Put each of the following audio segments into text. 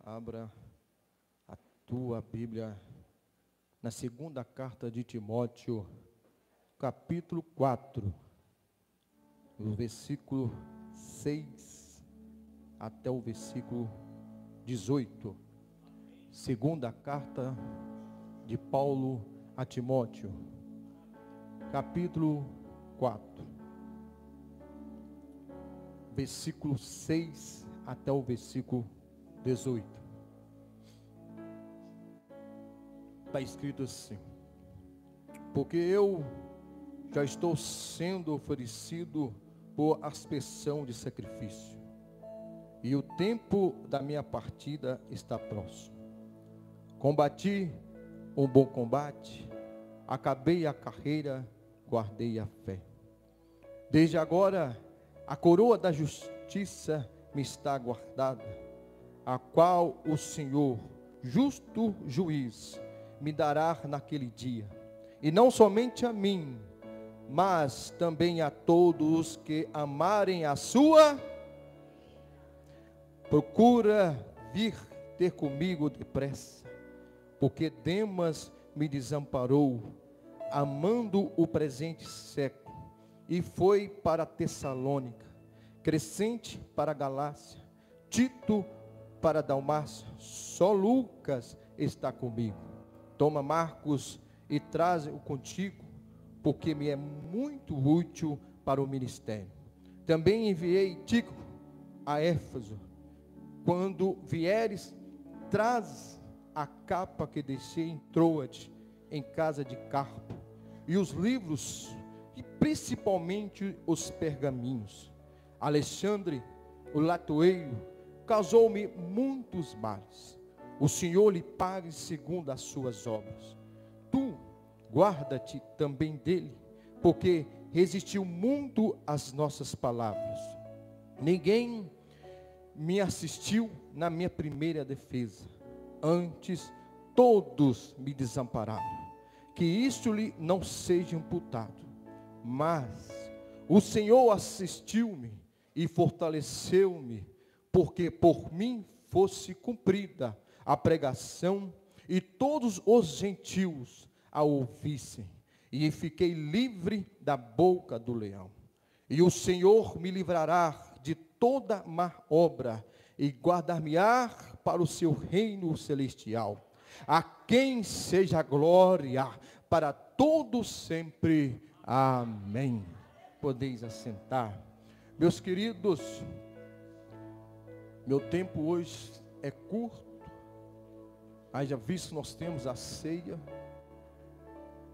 Abra a tua Bíblia na segunda carta de Timóteo, capítulo 4, do versículo 6 até o versículo 18. Segunda carta de Paulo a Timóteo, capítulo 4, versículo 6 até o versículo 18. Está escrito assim: porque eu já estou sendo oferecido por aspersão de sacrifício, e o tempo da minha partida está próximo. Combati um bom combate, acabei a carreira, guardei a fé. Desde agora, a coroa da justiça me está guardada, a qual o Senhor, justo juiz, me dará naquele dia, e não somente a mim, mas também a todos que amarem a sua. Procura vir ter comigo depressa, porque Demas me desamparou, amando o presente século, e foi para Tessalônica, Crescente para Galácia, Tito para Dalmácia. Só Lucas está comigo. Toma Marcos e traze-o contigo, porque me é muito útil para o ministério. Também enviei Tíquico a Éfeso. Quando vieres, traz a capa que deixei em Troade, em casa de Carpo, e os livros, e principalmente os pergaminhos. Alexandre, o latoeiro, causou-me muitos males. O Senhor lhe pague segundo as suas obras. Tu, guarda-te também dele, porque resistiu muito às nossas palavras. Ninguém me assistiu na minha primeira defesa. Antes, todos me desampararam. Que isto lhe não seja imputado. Mas o Senhor assistiu-me e fortaleceu-me, porque por mim fosse cumprida a pregação, e todos os gentios a ouvissem, e fiquei livre da boca do leão. E o Senhor me livrará de toda má obra, e guardar-me-á para o seu reino celestial. A quem seja a glória para todos sempre. Amém. Podeis assentar. Meus queridos, meu tempo hoje é curto. Haja visto, nós temos a ceia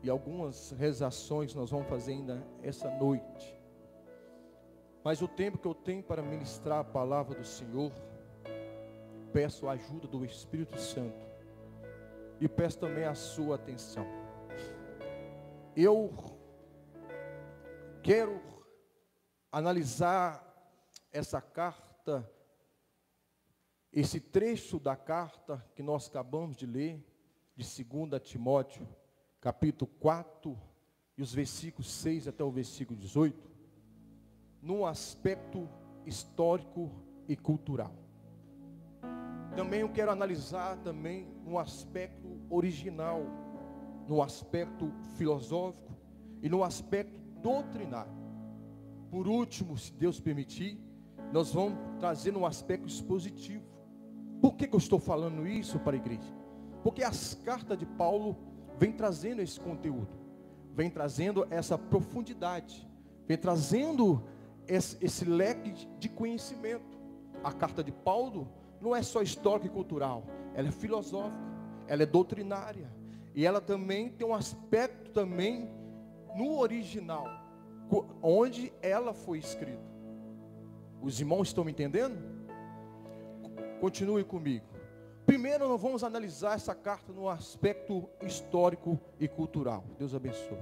e algumas rezações nós vamos fazer ainda essa noite. Mas o tempo que eu tenho para ministrar a palavra do Senhor, peço a ajuda do Espírito Santo e peço também a sua atenção. Eu quero analisar essa carta, esse trecho da carta que nós acabamos de ler, de 2 Timóteo, capítulo 4, e os versículos 6 até o versículo 18, num aspecto histórico e cultural. Também eu quero analisar também no aspecto original, no aspecto filosófico e no aspecto doutrinário. Por último, se Deus permitir, nós vamos trazer um aspecto expositivo. Por que eu estou falando isso para a igreja? Porque as cartas de Paulo vêm trazendo esse conteúdo, vêm trazendo essa profundidade, vêm trazendo esse leque de conhecimento. A carta de Paulo não é só histórica e cultural, ela é filosófica, ela é doutrinária, e ela também tem um aspecto também no original, onde ela foi escrita. Os irmãos estão me entendendo? Continue comigo. Primeiro nós vamos analisar essa carta no aspecto histórico e cultural. Deus abençoe.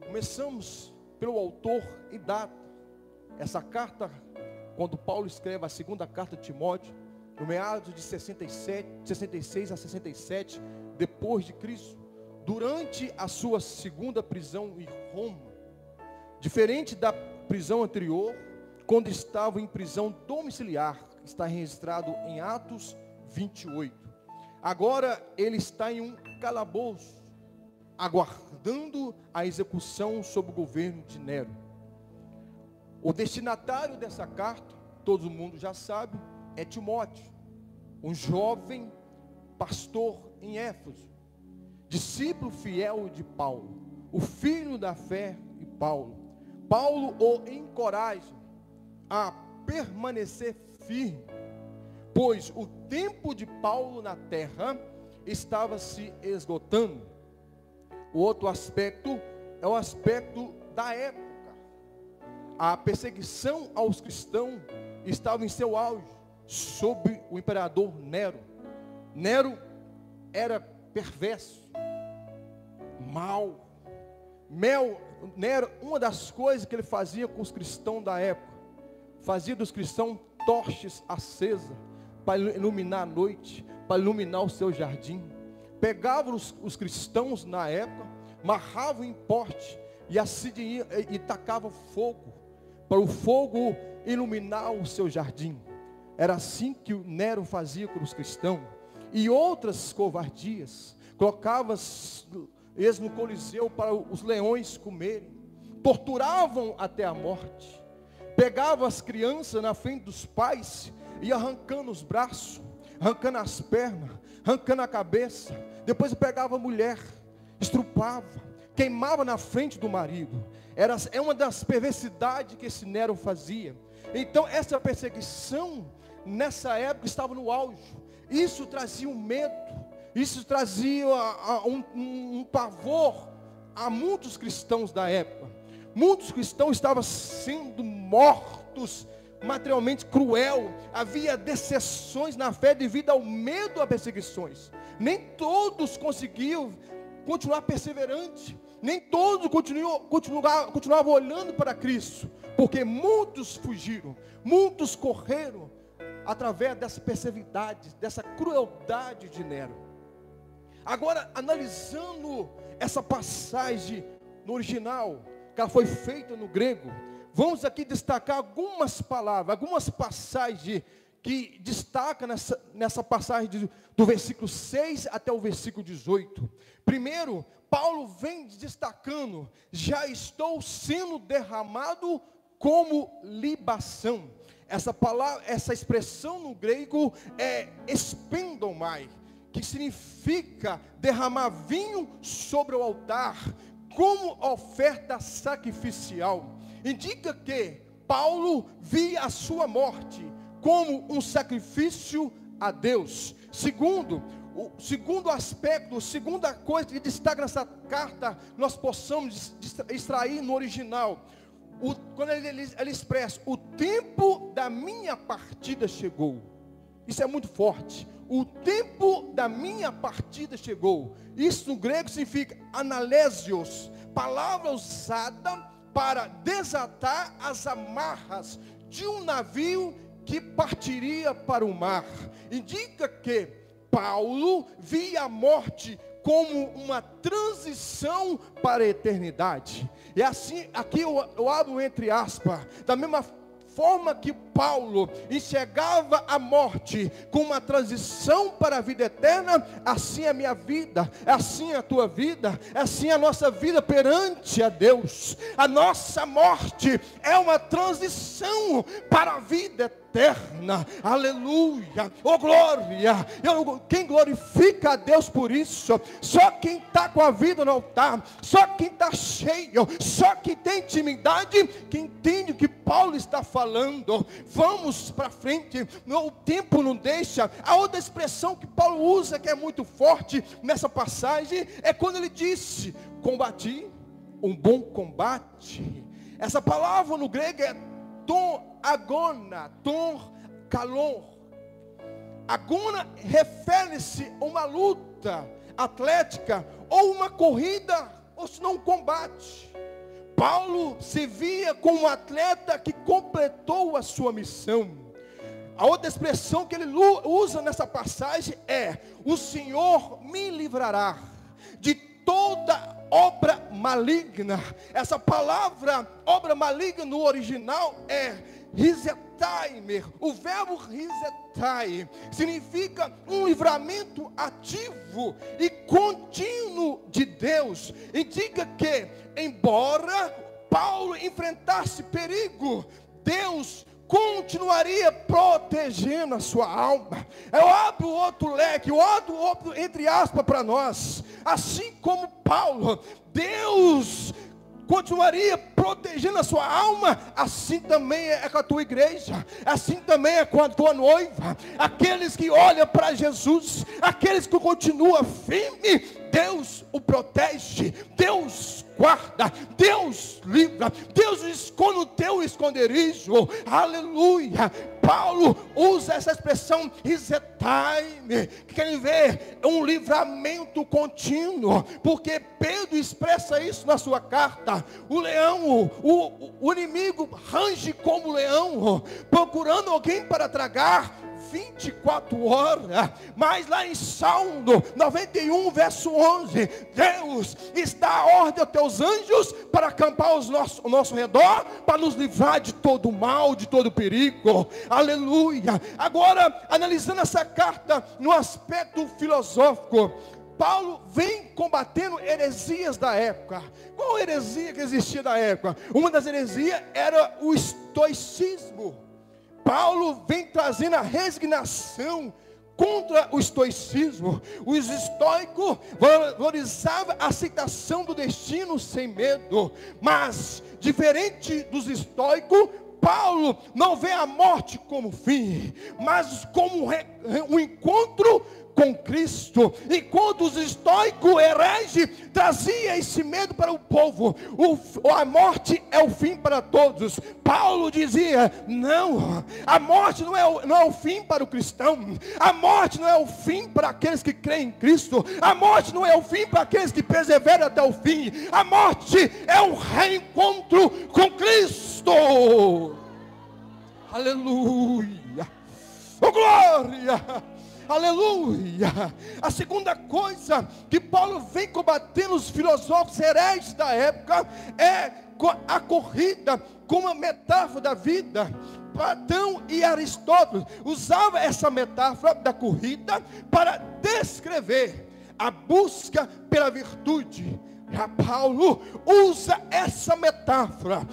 Começamos pelo autor e data. Essa carta, quando Paulo escreve a segunda carta de Timóteo, no meados de 66 a 67 depois de Cristo, durante a sua segunda prisão em Roma. Diferente da prisão anterior, quando estava em prisão domiciliar, está registrado em Atos 28. Agora ele está em um calabouço, aguardando a execução sob o governo de Nero. O destinatário dessa carta, todo mundo já sabe, é Timóteo, um jovem pastor em Éfeso, discípulo fiel de Paulo, o filho da fé de Paulo. Paulo o encoraja a permanecer firme, pois o tempo de Paulo na terra estava se esgotando. O outro aspecto é o aspecto da época. A perseguição aos cristãos estava em seu auge, sob o imperador Nero. Nero era perverso, mau. Nero, uma das coisas que ele fazia com os cristãos da época, fazia dos cristãos tochas acesas, para iluminar a noite, para iluminar o seu jardim. Pegava os cristãos na época, amarravam em poste, e assim e tacava fogo, para o fogo iluminar o seu jardim. Era assim que o Nero fazia com os cristãos. E outras covardias, colocava eles no coliseu para os leões comerem, torturavam até a morte, pegavam as crianças na frente dos pais, e arrancando os braços, arrancando as pernas, arrancando a cabeça. Depois pegava a mulher, estrupava, queimava na frente do marido. É uma das perversidades que esse Nero fazia. Então essa perseguição nessa época estava no auge. Isso trazia um medo, isso trazia um pavor a muitos cristãos da época. Muitos cristãos estavam sendo mortos materialmente cruel. Havia decepções na fé devido ao medo a perseguições. Nem todos conseguiam continuar perseverante. Nem todos continuavam olhando para Cristo, porque muitos fugiram, muitos correram através dessa perseveridade, dessa crueldade de Nero. Agora, analisando essa passagem no original, que ela foi feita no grego, vamos aqui destacar algumas palavras, algumas passagens que destacam nessa passagem do versículo 6 até o versículo 18. Primeiro, Paulo vem destacando: já estou sendo derramado como libação. Essa palavra, essa expressão no grego é espendomai, que significa derramar vinho sobre o altar, como oferta sacrificial. Indica que Paulo via a sua morte como um sacrifício a Deus. O segundo aspecto, segunda coisa que destaca nessa carta, nós possamos extrair no original, quando ele expressa: o tempo da minha partida chegou. Isso é muito forte. O tempo da minha partida chegou. Isso no grego significa analesios, palavra usada para desatar as amarras de um navio que partiria para o mar. Indica que Paulo via a morte como uma transição para a eternidade. E assim, aqui eu abro entre aspas, da mesma forma que Paulo enxergava a morte como uma transição para a vida eterna, assim é a minha vida, assim é a tua vida, assim é a nossa vida perante a Deus. A nossa morte é uma transição para a vida eterna. Aleluia, oh glória. Quem glorifica a Deus por isso? Só quem está com a vida no altar, só quem está cheio, só quem tem intimidade, que entende o que Paulo está falando. Vamos para frente, o tempo não deixa. A outra expressão que Paulo usa, que é muito forte nessa passagem, é quando ele disse: combati um bom combate. Essa palavra no grego é ton agona, ton kalon. Agona refere-se a uma luta atlética, ou uma corrida, ou se não um combate. Paulo se via como um atleta que completou a sua missão. A outra expressão que ele usa nessa passagem é: o Senhor me livrará de toda obra maligna. Essa palavra obra maligna no original é risetaimer. O verbo risetai significa um livramento ativo e contínuo de Deus. Indica que, embora Paulo enfrentasse perigo, Deus continuaria protegendo a sua alma. Eu abro outro leque, outro entre aspas para nós. Assim como Paulo, Deus continuaria protegendo a sua alma, assim também é com a tua igreja, assim também é com a tua noiva. Aqueles que olham para Jesus, aqueles que continuam firme, Deus o protege, Deus guarda, Deus livra, Deus esconde o teu esconderijo. Aleluia. Paulo usa essa expressão risetime, que quer ver um livramento contínuo, porque Pedro expressa isso na sua carta. O leão, o inimigo range como leão, procurando alguém para tragar 24 horas, mas lá em Salmo 91, verso 11, Deus está à ordem aos teus anjos para acampar ao nosso redor, para nos livrar de todo mal, de todo perigo. Aleluia. Agora, analisando essa carta no aspecto filosófico, Paulo vem combatendo heresias da época. Qual heresia que existia da época? Uma das heresias era o estoicismo. Paulo vem trazendo a resignação contra o estoicismo. Os estoicos valorizavam a aceitação do destino sem medo. Mas, diferente dos estoicos, Paulo não vê a morte como fim, mas como um encontro com Cristo. Enquanto os estoicos hereges traziam esse medo para o povo, a morte é o fim para todos. Paulo dizia: não, a morte não é o fim para o cristão, a morte não é o fim para aqueles que creem em Cristo, a morte não é o fim para aqueles que perseveram até o fim, a morte é um reencontro com Cristo. Aleluia, oh glória, aleluia. A segunda coisa que Paulo vem combatendo os filósofos hereges da época é a corrida como uma metáfora da vida. Platão e Aristóteles usavam essa metáfora da corrida para descrever a busca pela virtude. Já Paulo usa essa metáfora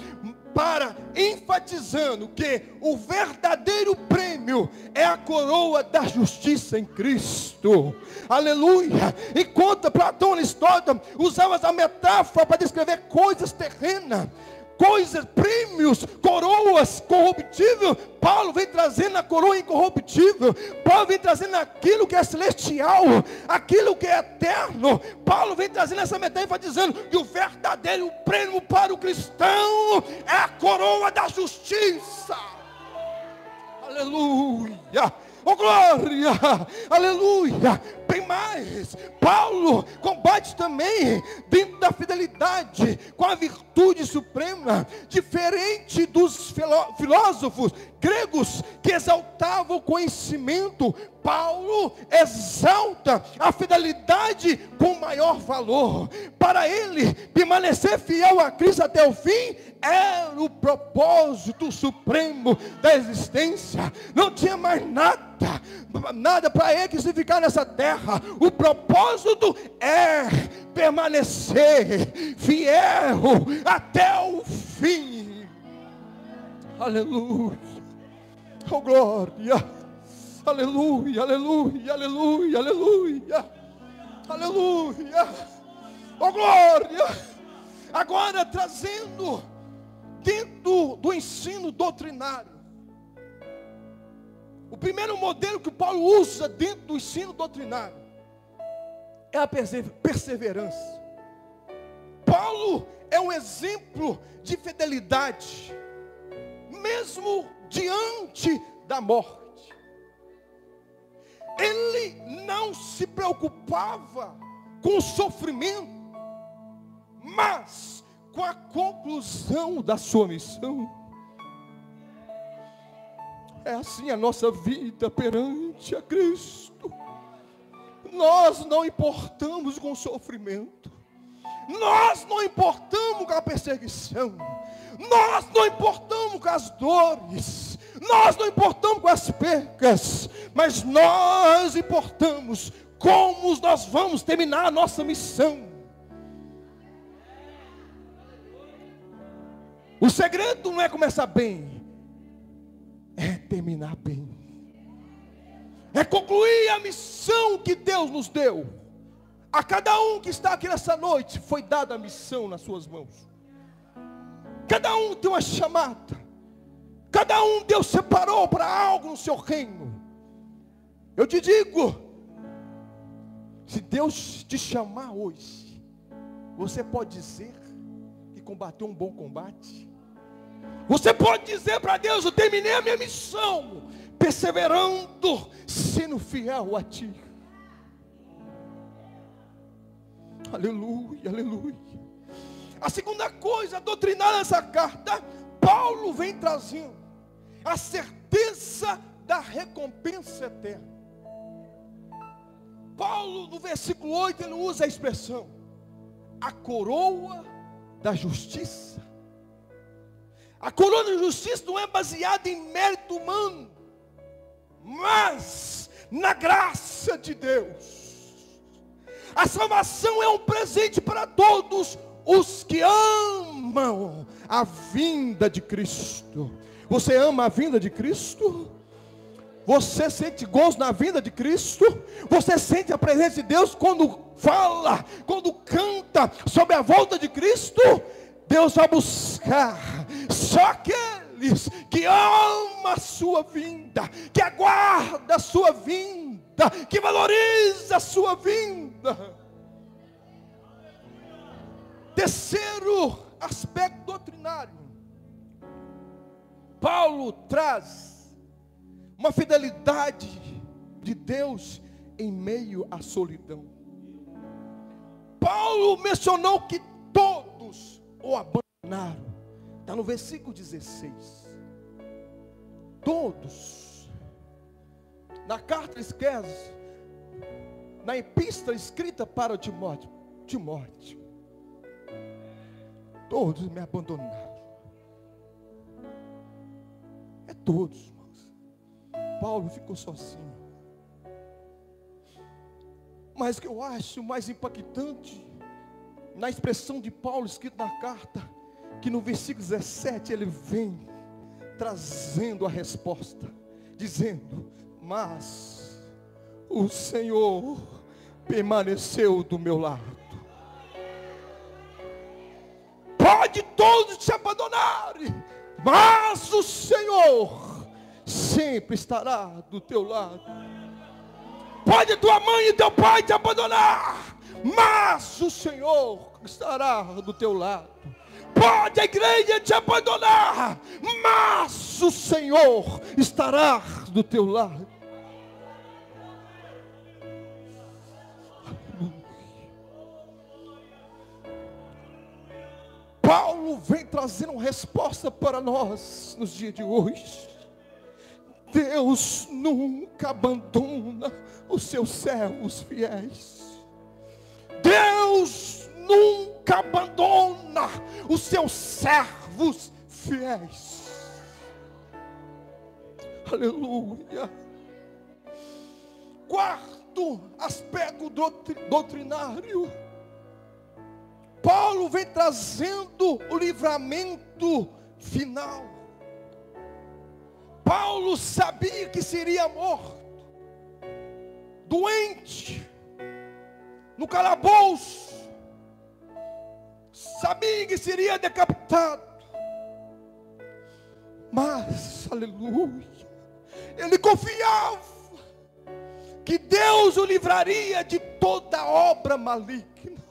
para enfatizando que o verdadeiro prêmio é a coroa da justiça em Cristo. Aleluia. Enquanto Platão e Aristóteles usavam essa metáfora para descrever coisas terrenas, coisas, prêmios, coroas corruptíveis, Paulo vem trazendo a coroa incorruptível. Paulo vem trazendo aquilo que é celestial, aquilo que é eterno. Paulo vem trazendo essa metáfora dizendo que o verdadeiro prêmio para o cristão é a coroa da justiça. Aleluia, oh glória, aleluia. Bem mais, Paulo combate também dentro da fidelidade com a virtude suprema, diferente dos filósofos gregos que exaltavam o conhecimento. Paulo exalta a fidelidade com maior valor. Para ele, permanecer fiel a Cristo até o fim era o propósito supremo da existência. Não tinha mais nada para ele que se ficar nessa terra. O propósito é permanecer fiel até o fim. Aleluia, oh glória, aleluia, aleluia, aleluia, aleluia, aleluia, oh glória. Agora trazendo dentro do ensino doutrinário, o primeiro modelo que Paulo usa dentro do ensino doutrinário é a perseverança. Paulo é um exemplo de fidelidade, mesmo diante da morte. Ele não se preocupava com o sofrimento, mas com a conclusão da sua missão. É assim a nossa vida perante a Cristo. Nós não importamos com o sofrimento. Nós não importamos com a perseguição, nós não importamos com as dores, nós não importamos com as percas, mas nós importamos como nós vamos terminar a nossa missão. O segredo não é começar bem, é terminar bem, é concluir a missão que Deus nos deu. A cada um que está aqui nessa noite foi dada a missão nas suas mãos. Cada um tem uma chamada, cada um Deus separou para algo no seu reino. Eu te digo, se Deus te chamar hoje, você pode dizer que combateu um bom combate. Você pode dizer para Deus: eu terminei a minha missão, perseverando, sendo fiel a Ti. Aleluia, aleluia. A segunda coisa doutrinária dessa carta, Paulo vem trazendo a certeza da recompensa eterna. Paulo, no versículo 8, ele usa a expressão: a coroa da justiça. A coroa da justiça não é baseada em mérito humano, mas na graça de Deus. A salvação é um presente para todos os que amam a vinda de Cristo. Você ama a vinda de Cristo? Você sente gozo na vinda de Cristo? Você sente a presença de Deus quando fala, quando canta sobre a volta de Cristo? Deus vai buscar só aqueles que amam a sua vinda, que aguardam a sua vinda, que valorizam a sua vinda. Terceiro aspecto doutrinário, Paulo traz uma fidelidade de Deus em meio à solidão. Paulo mencionou que todos o abandonaram. Está no versículo 16. Todos. Na carta esquece, na epístola escrita para Timóteo, todos me abandonaram. É todos, irmãos. Paulo ficou sozinho. Mas o que eu acho mais impactante na expressão de Paulo escrita na carta, que no versículo 17 ele vem trazendo a resposta, dizendo: mas o Senhor permaneceu do meu lado. Pode todos te abandonarem, mas o Senhor sempre estará do teu lado. Pode tua mãe e teu pai te abandonar, mas o Senhor estará do teu lado. Pode a igreja te abandonar, mas o Senhor estará do teu lado. Paulo vem trazendo uma resposta para nós nos dias de hoje. Deus nunca abandona os seus servos fiéis. Deus nunca abandona os seus servos fiéis. Aleluia. Quarto aspecto doutrinário, Paulo vem trazendo o livramento final. Paulo sabia que seria morto, doente, no calabouço, sabia que seria decapitado, mas, aleluia, ele confiava que Deus o livraria de toda obra maligna,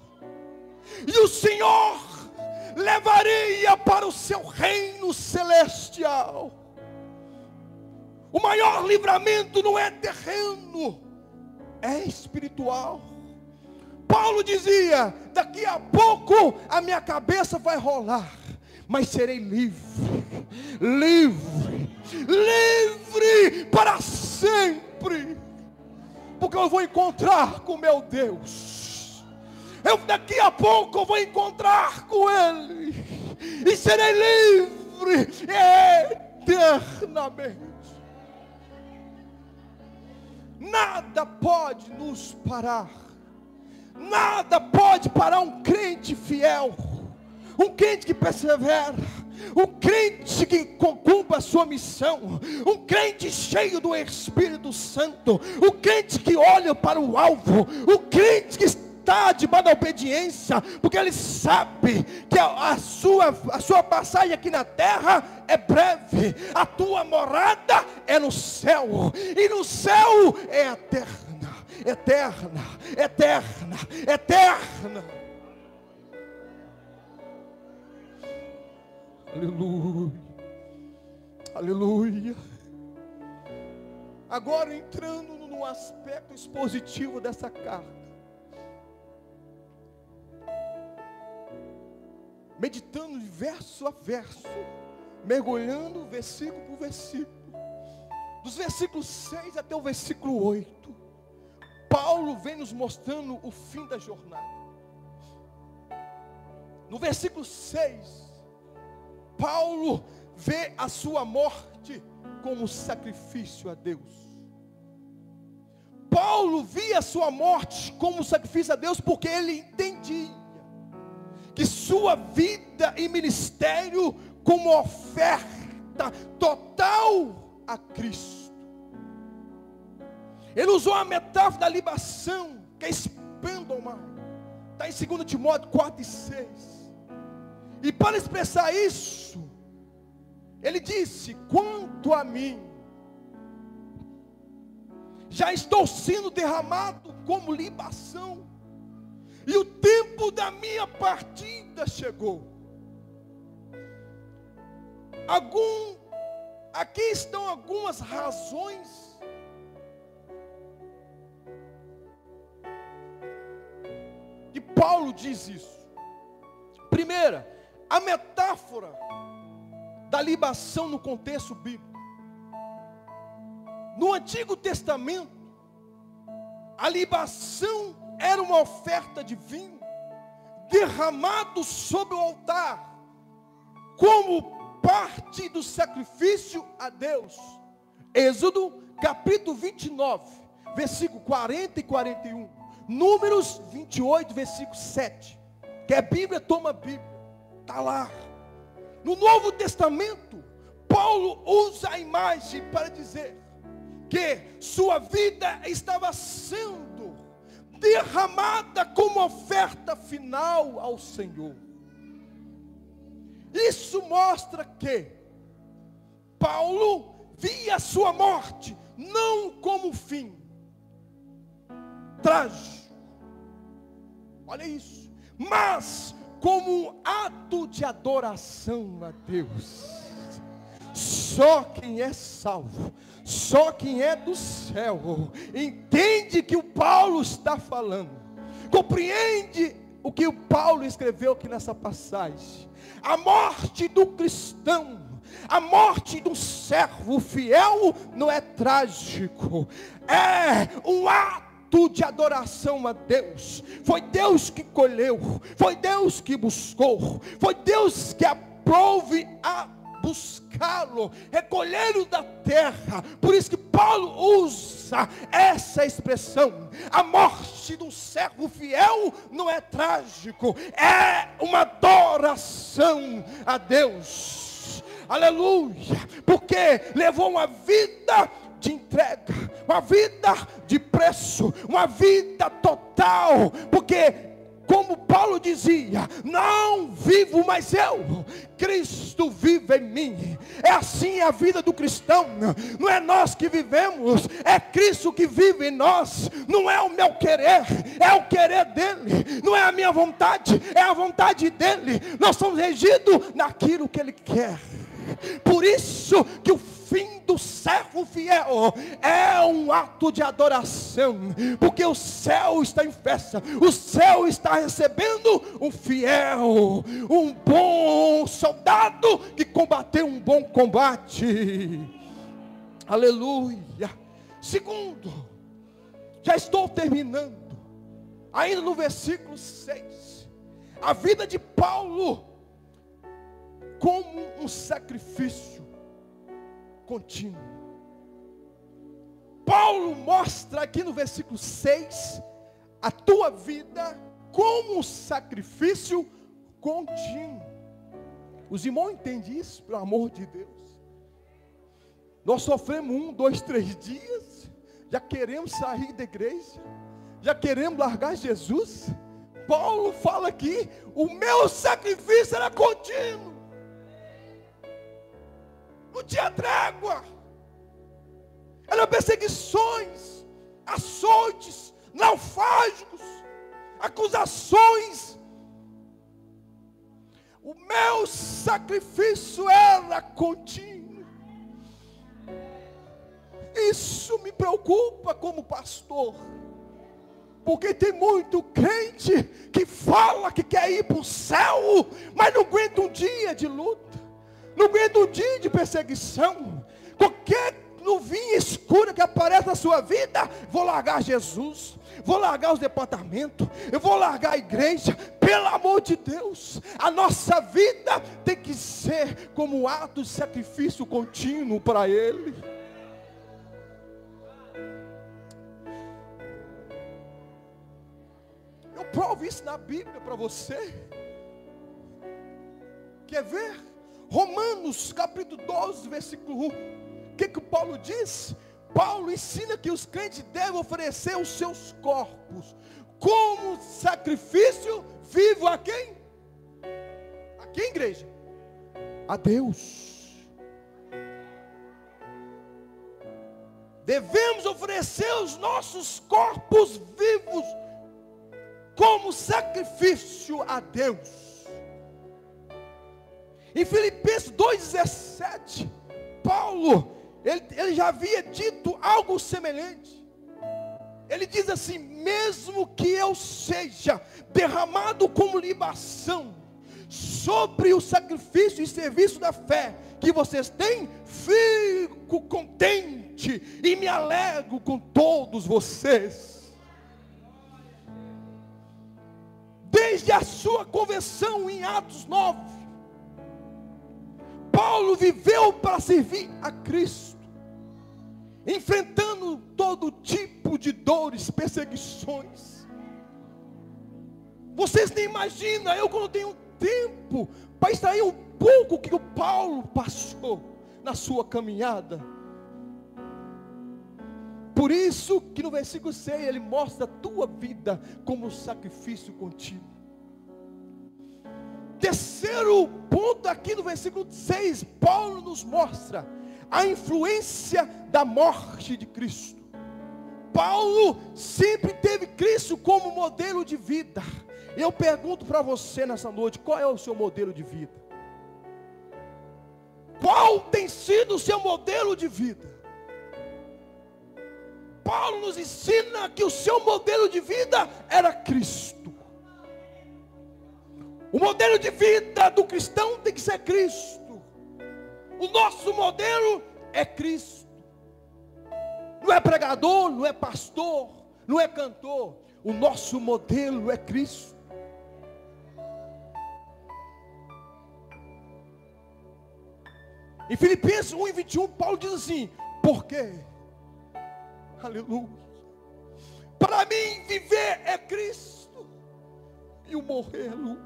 e o Senhor levaria para o seu reino celestial. O maior livramento não é terreno, é espiritual. Paulo dizia: daqui a pouco a minha cabeça vai rolar, mas serei livre, livre, livre para sempre, porque eu vou encontrar com meu Deus. Daqui a pouco eu vou encontrar com Ele e serei livre eternamente. Nada pode nos parar. Nada pode parar um crente fiel, um crente que persevera, um crente que cumpre a sua missão, um crente cheio do Espírito Santo, um crente que olha para o alvo, um crente que está debaixo da obediência, porque ele sabe que a sua passagem aqui na terra é breve, a tua morada é no céu, e no céu é eterna, eterna, eterna, eterna. Aleluia, aleluia. Agora entrando no aspecto expositivo dessa carta, meditando de verso a verso, mergulhando versículo por versículo, dos versículos 6 até o versículo 8, Paulo vem nos mostrando o fim da jornada. No versículo 6, Paulo vê a sua morte como sacrifício a Deus. Paulo via a sua morte como sacrifício a Deus, porque ele entendia que sua vida e ministério como oferta total a Cristo. Ele usou a metáfora da libação, que é espêndoma, está em 2 Timóteo 4 e 6. E para expressar isso, ele disse: quanto a mim, já estou sendo derramado como libação, e o tempo da minha partida chegou. Aqui estão algumas razões que Paulo diz isso. Primeira, a metáfora da libação no contexto bíblico. No Antigo Testamento, a libação era uma oferta de vinho derramado sobre o altar, como parte do sacrifício a Deus. Êxodo capítulo 29, versículo 40 e 41. Números 28, versículo 7. Que a Bíblia toma a Bíblia, está lá. No Novo Testamento, Paulo usa a imagem para dizer que sua vida estava sendo derramada como oferta final ao Senhor. Isso mostra que Paulo via a sua morte não como um fim trágico, olha isso, mas como um ato de adoração a Deus. Só quem é salvo, só quem é do céu, entende que o Paulo está falando, compreende o que o Paulo escreveu aqui nessa passagem. A morte do cristão, a morte do servo fiel não é trágico, é um ato de adoração a Deus. Foi Deus que colheu, foi Deus que buscou, foi Deus que aprove a buscá-lo, recolhê-lo da terra. Por isso que Paulo usa essa expressão: a morte do servo fiel não é trágico, é uma adoração a Deus. Aleluia, porque levou uma vida de entrega, uma vida de preço, uma vida total, porque como Paulo dizia: não vivo mais eu, Cristo vive em mim. É assim a vida do cristão. Não é nós que vivemos, é Cristo que vive em nós. Não é o meu querer, é o querer dele. Não é a minha vontade, é a vontade dele. Nós somos regidos naquilo que ele quer. Por isso que o fim do servo fiel é um ato de adoração, porque o céu está em festa, o céu está recebendo um fiel, um bom soldado que combateu um bom combate. Aleluia. Segundo, já estou terminando, ainda no versículo 6, a vida de Paulo como um sacrifício contínuo. Paulo mostra aqui no versículo 6 a tua vida como um sacrifício contínuo. Os irmãos entendem isso, pelo amor de Deus? Nós sofremos 1, 2, 3 dias, já queremos sair da igreja, já queremos largar Jesus. Paulo fala aqui, o meu sacrifício era contínuo, não tinha trégua, eram perseguições, açoites, naufrágios, acusações. O meu sacrifício era contínuo. Isso me preocupa como pastor, porque tem muito crente que fala que quer ir para o céu, mas não aguenta um dia de luta, não aguenta um dia de perseguição. Qualquer nuvinha escura que aparece na sua vida, vou largar Jesus, vou largar os departamentos, eu vou largar a igreja. Pelo amor de Deus, a nossa vida tem que ser como um ato de sacrifício contínuo para Ele. Eu provo isso na Bíblia para você. Quer ver? Romanos capítulo 12, versículo 1. O que Paulo diz? Paulo ensina que os crentes devem oferecer os seus corpos como sacrifício vivo a quem? A quem, igreja? A Deus. Devemos oferecer os nossos corpos vivos como sacrifício a Deus. Em Filipenses 2,17, Paulo, ele já havia dito algo semelhante. Ele diz assim: mesmo que eu seja derramado como libação sobre o sacrifício e serviço da fé que vocês têm, fico contente e me alegro com todos vocês. Desde a sua conversão em Atos 9, Paulo viveu para servir a Cristo, enfrentando todo tipo de dores, perseguições. Vocês nem imaginam, eu quando tenho tempo para extrair um pouco que o Paulo passou na sua caminhada. Por isso que no versículo 6 ele mostra a tua vida como sacrifício contínuo. Terceiro ponto aqui no versículo 6, Paulo nos mostra a influência da morte de Cristo. Paulo sempre teve Cristo como modelo de vida. Eu pergunto para você nessa noite, qual é o seu modelo de vida? Qual tem sido o seu modelo de vida? Paulo nos ensina que o seu modelo de vida era Cristo. O modelo de vida do cristão tem que ser Cristo. O nosso modelo é Cristo. Não é pregador, não é pastor, não é cantor. O nosso modelo é Cristo. Em Filipenses 1:21, Paulo diz assim: por quê? Aleluia. Para mim viver é Cristo e o morrer é lucro.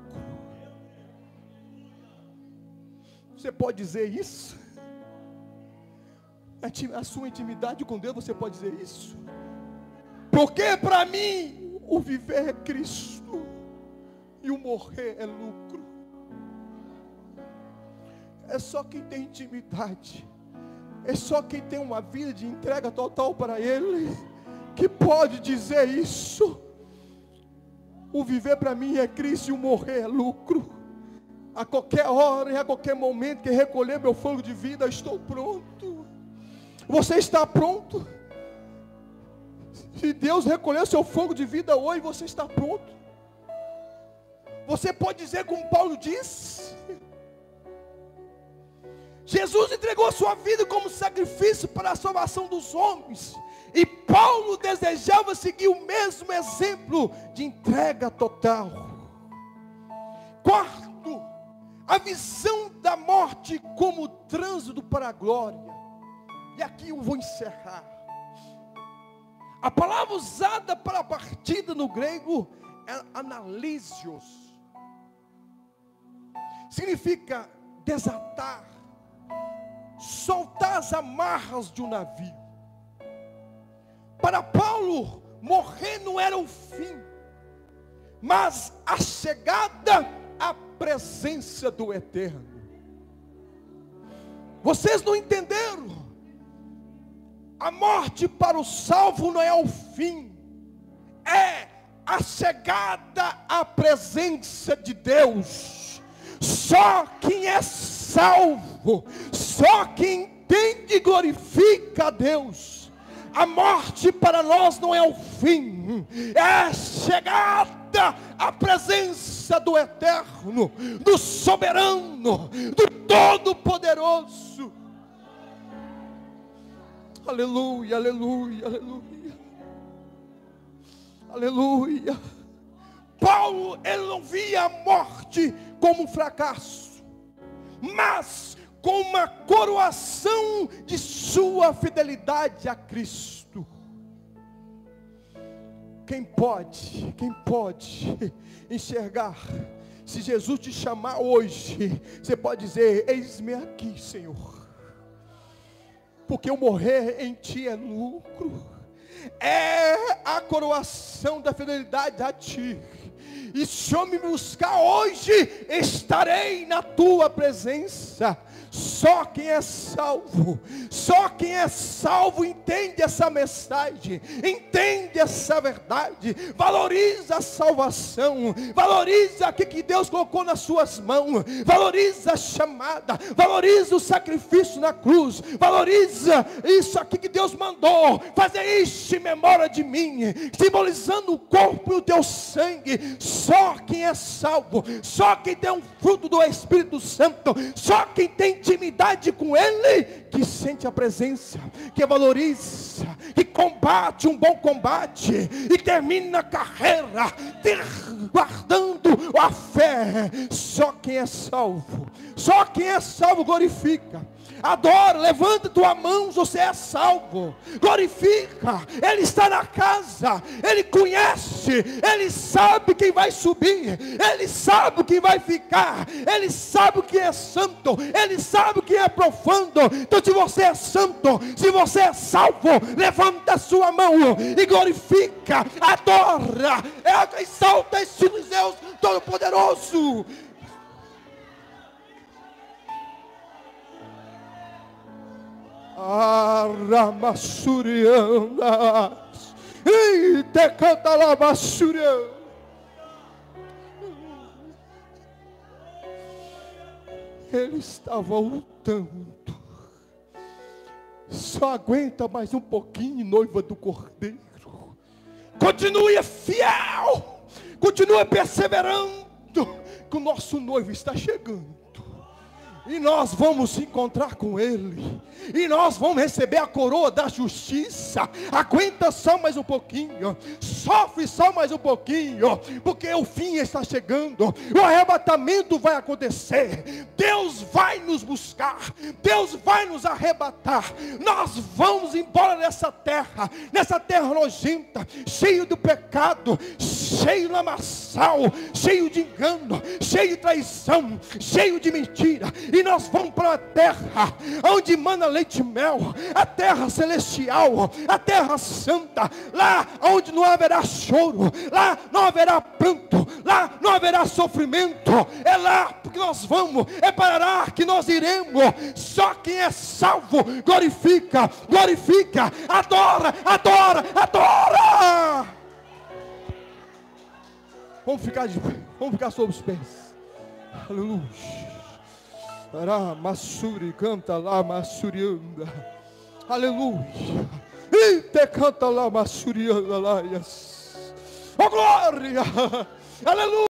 Você pode dizer isso? A sua intimidade com Deus, você pode dizer isso? Porque para mim o viver é Cristo e o morrer é lucro. É só quem tem intimidade, é só quem tem uma vida de entrega total para Ele, que pode dizer isso. O viver para mim é Cristo e o morrer é lucro. A qualquer hora e a qualquer momento que recolher meu fogo de vida, eu estou pronto. Você está pronto? Se Deus recolher seu fogo de vida hoje, você está pronto. Você pode dizer como Paulo diz: Jesus entregou a sua vida como sacrifício para a salvação dos homens. E Paulo desejava seguir o mesmo exemplo de entrega total. Quarto, a visão da morte como trânsito para a glória. E aqui eu vou encerrar. A palavra usada para a partida no grego é analísios. Significa desatar, soltar as amarras de um navio. Para Paulo, morrer não era o fim, mas a chegada à presença do Eterno. Vocês não entenderam? A morte para o salvo não é o fim, é a chegada à presença de Deus. Só quem é salvo, só quem entende e glorifica a Deus. A morte para nós não é o fim, é a chegada à presença do Eterno, do Soberano, do Todo-Poderoso. Aleluia, aleluia, aleluia. Aleluia. Paulo, ele não via a morte como um fracasso, mas com uma coroação de sua fidelidade a Cristo. Quem pode enxergar? Se Jesus te chamar hoje, você pode dizer: eis-me aqui, Senhor. Porque eu morrer em ti é lucro. É a coroação da fidelidade a ti. E se eu me buscar hoje, estarei na tua presença. Só quem é salvo entende essa mensagem, entende essa verdade, valoriza a salvação, valoriza o que Deus colocou nas suas mãos, valoriza a chamada, valoriza o sacrifício na cruz, valoriza isso aqui que Deus mandou, fazer isso em memória de mim, simbolizando o corpo e o teu sangue. Só quem é salvo, só quem tem um fruto do Espírito Santo, só quem tem intimidade com Ele, que sente a presença, que valoriza, que combate um bom combate, e termina a carreira, guardando a fé. Só quem é salvo glorifica, adora, levanta tua mão, você é salvo, glorifica. Ele está na casa, Ele conhece, Ele sabe quem vai subir, Ele sabe quem vai ficar, Ele sabe o que é santo, Ele sabe o que é profano. Então, se você é santo, se você é salvo, levanta a sua mão e glorifica, adora, exalta esse Deus Todo-Poderoso. Aramassurianas, e te canta lá, Massurian. Ele está voltando. Só aguenta mais um pouquinho, noiva do Cordeiro. Continue fiel, continue perseverando, que o nosso noivo está chegando. E nós vamos encontrar com Ele. E nós vamos receber a coroa da justiça. Aguenta só mais um pouquinho. Sofre só mais um pouquinho. Porque o fim está chegando. O arrebatamento vai acontecer. Deus vai nos buscar. Deus vai nos arrebatar. Nós vamos embora nessa terra nojenta, cheio do pecado, cheio de lamaçal, cheio de engano, cheio de traição, cheio de mentira. E nós vamos para uma terra onde mana leite e mel, a terra celestial, a terra santa, lá onde não haverá choro, lá não haverá pranto, lá não haverá sofrimento. É lá porque nós vamos, é para lá que nós iremos. Só quem é salvo glorifica, glorifica, adora, adora, adora. Vamos ficar de pé, vamos ficar sobre os pés. Aleluia. Massuri, canta lá, Massurianda. Aleluia. E te canta lá, Massurianda lá. Oh glória. Aleluia.